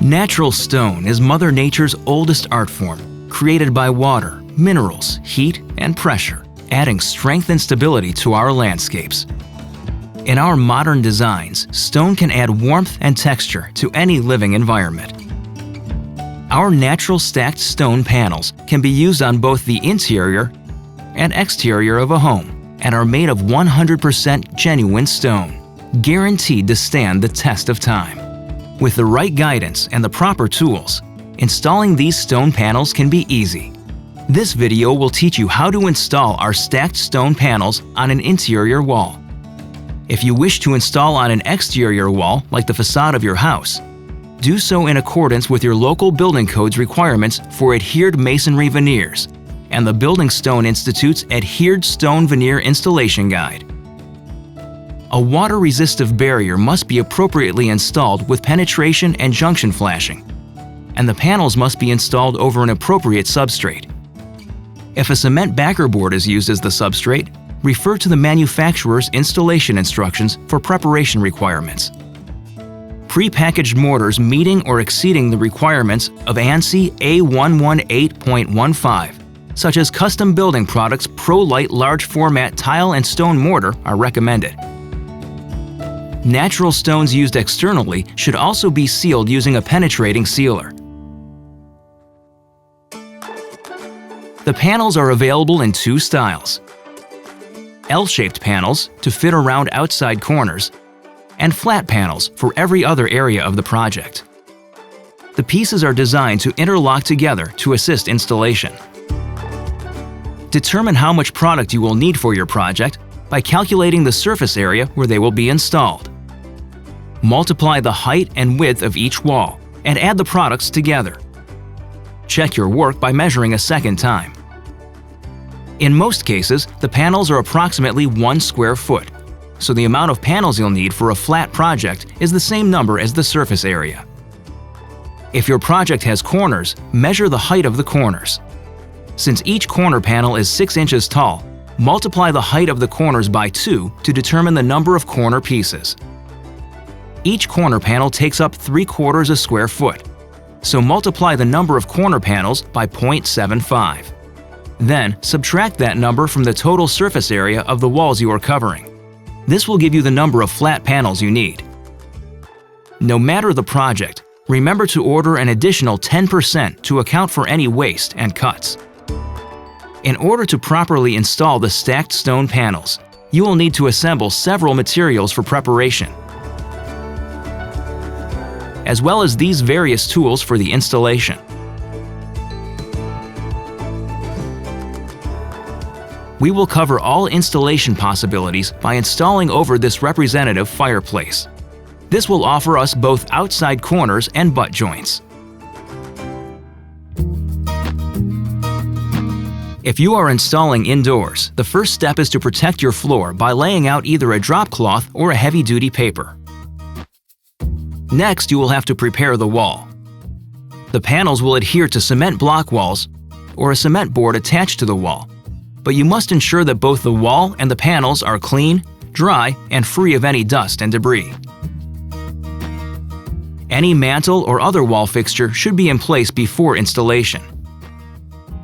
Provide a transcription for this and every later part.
Natural stone is Mother Nature's oldest art form, created by water, minerals, heat, and pressure, adding strength and stability to our landscapes. In our modern designs, stone can add warmth and texture to any living environment. Our natural stacked stone panels can be used on both the interior and exterior of a home and are made of 100% genuine stone, guaranteed to stand the test of time. With the right guidance and the proper tools, installing these stone panels can be easy. This video will teach you how to install our stacked stone panels on an interior wall. If you wish to install on an exterior wall, like the facade of your house, do so in accordance with your local building code's requirements for adhered masonry veneers and the Building Stone Institute's Adhered Stone Veneer Installation Guide. A water-resistive barrier must be appropriately installed with penetration and junction flashing, and the panels must be installed over an appropriate substrate. If a cement backer board is used as the substrate, refer to the manufacturer's installation instructions for preparation requirements. Pre-packaged mortars meeting or exceeding the requirements of ANSI A118.15, such as Custom Building Products Pro-Lite Large Format Tile and Stone Mortar, are recommended. Natural stones used externally should also be sealed using a penetrating sealer. The panels are available in two styles: L-shaped panels to fit around outside corners, and flat panels for every other area of the project. The pieces are designed to interlock together to assist installation. Determine how much product you will need for your project by calculating the surface area where they will be installed. Multiply the height and width of each wall and add the products together. Check your work by measuring a second time. In most cases, the panels are approximately 1 square foot, so the amount of panels you'll need for a flat project is the same number as the surface area. If your project has corners, measure the height of the corners. Since each corner panel is 6 inches tall, multiply the height of the corners by 2 to determine the number of corner pieces. Each corner panel takes up 3/4 a square foot, so multiply the number of corner panels by 0.75. Then subtract that number from the total surface area of the walls you are covering. This will give you the number of flat panels you need. No matter the project, remember to order an additional 10% to account for any waste and cuts. In order to properly install the stacked stone panels, you will need to assemble several materials for preparation, as well as these various tools for the installation. We will cover all installation possibilities by installing over this representative fireplace. This will offer us both outside corners and butt joints. If you are installing indoors, the first step is to protect your floor by laying out either a drop cloth or a heavy-duty paper. Next, you will have to prepare the wall. The panels will adhere to cement block walls or a cement board attached to the wall, but you must ensure that both the wall and the panels are clean, dry, and free of any dust and debris. Any mantle or other wall fixture should be in place before installation.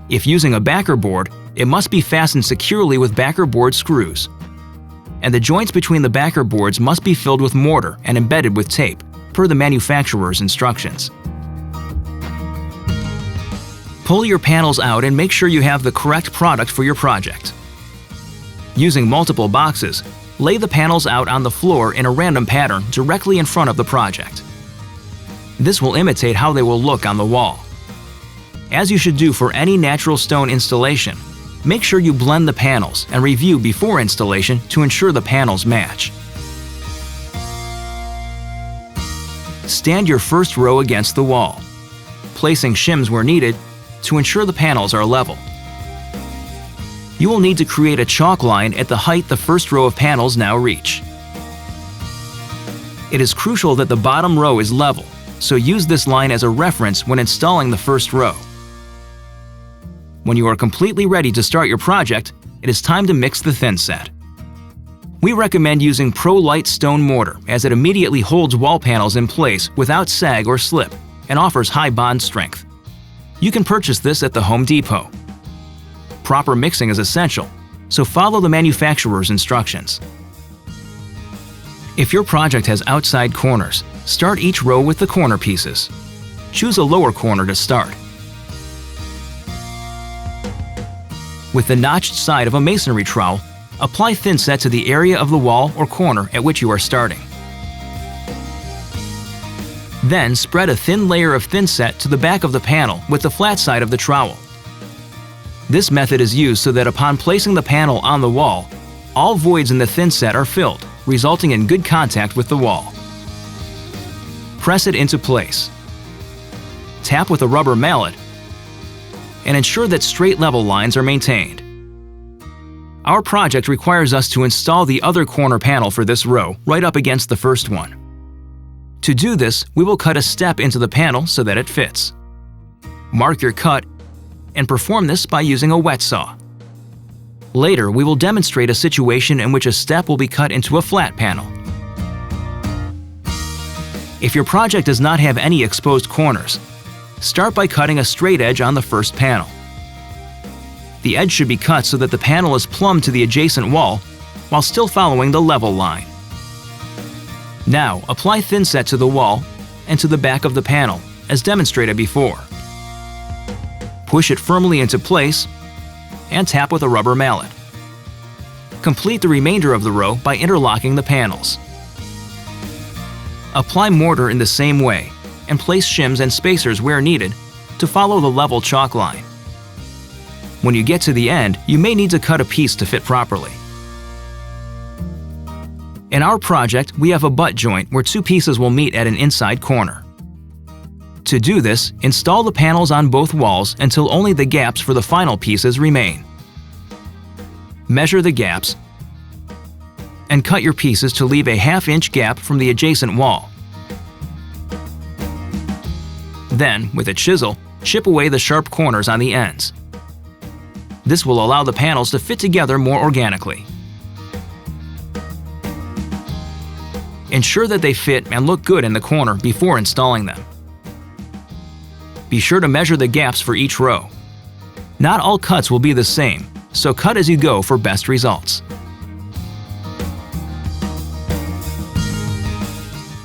If using a backer board, it must be fastened securely with backer board screws. And the joints between the backer boards must be filled with mortar and embedded with tape, per the manufacturer's instructions. Pull your panels out and make sure you have the correct product for your project. Using multiple boxes, lay the panels out on the floor in a random pattern directly in front of the project. This will imitate how they will look on the wall. As you should do for any natural stone installation, make sure you blend the panels and review before installation to ensure the panels match. Stand your first row against the wall, placing shims where needed to ensure the panels are level. You will need to create a chalk line at the height the first row of panels now reach. It is crucial that the bottom row is level, so use this line as a reference when installing the first row. When you are completely ready to start your project, it is time to mix the thin set. We recommend using Pro-Lite Stone Mortar as it immediately holds wall panels in place without sag or slip, and offers high bond strength. You can purchase this at the Home Depot. Proper mixing is essential, so follow the manufacturer's instructions. If your project has outside corners, start each row with the corner pieces. Choose a lower corner to start. With the notched side of a masonry trowel, apply thinset to the area of the wall or corner at which you are starting. Then spread a thin layer of thinset to the back of the panel with the flat side of the trowel. This method is used so that upon placing the panel on the wall, all voids in the thinset are filled, resulting in good contact with the wall. Press it into place. Tap with a rubber mallet and ensure that straight level lines are maintained. Our project requires us to install the other corner panel for this row right up against the first one. To do this, we will cut a step into the panel so that it fits. Mark your cut and perform this by using a wet saw. Later, we will demonstrate a situation in which a step will be cut into a flat panel. If your project does not have any exposed corners, start by cutting a straight edge on the first panel. The edge should be cut so that the panel is plumb to the adjacent wall while still following the level line. Now, apply thinset to the wall and to the back of the panel, as demonstrated before. Push it firmly into place and tap with a rubber mallet. Complete the remainder of the row by interlocking the panels. Apply mortar in the same way and place shims and spacers where needed to follow the level chalk line. When you get to the end, you may need to cut a piece to fit properly. In our project, we have a butt joint where two pieces will meet at an inside corner. To do this, install the panels on both walls until only the gaps for the final pieces remain. Measure the gaps and cut your pieces to leave a 1/2 inch gap from the adjacent wall. Then, with a chisel, chip away the sharp corners on the ends. This will allow the panels to fit together more organically. Ensure that they fit and look good in the corner before installing them. Be sure to measure the gaps for each row. Not all cuts will be the same, so cut as you go for best results.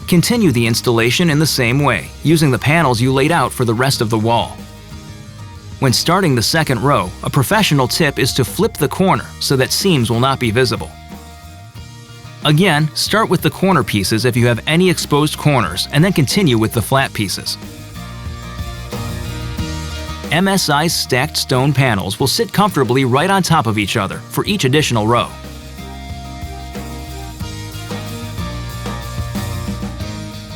Continue the installation in the same way, using the panels you laid out for the rest of the wall. When starting the second row, a professional tip is to flip the corner so that seams will not be visible. Again, start with the corner pieces if you have any exposed corners, and then continue with the flat pieces. MSI's stacked stone panels will sit comfortably right on top of each other for each additional row.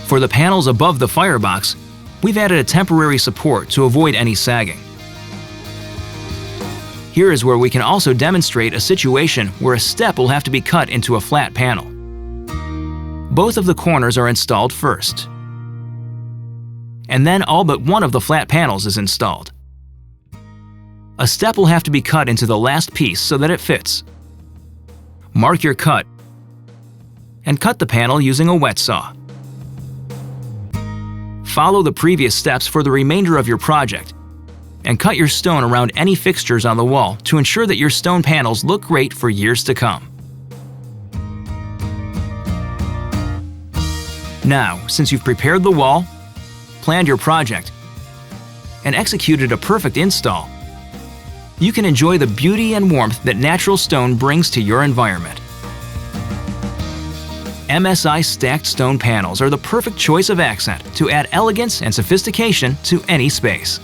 For the panels above the firebox, we've added a temporary support to avoid any sagging. Here is where we can also demonstrate a situation where a step will have to be cut into a flat panel. Both of the corners are installed first, and then all but one of the flat panels is installed. A step will have to be cut into the last piece so that it fits. Mark your cut and cut the panel using a wet saw. Follow the previous steps for the remainder of your project and cut your stone around any fixtures on the wall to ensure that your stone panels look great for years to come. Now, since you've prepared the wall, planned your project, and executed a perfect install, you can enjoy the beauty and warmth that natural stone brings to your environment. MSI stacked stone panels are the perfect choice of accent to add elegance and sophistication to any space.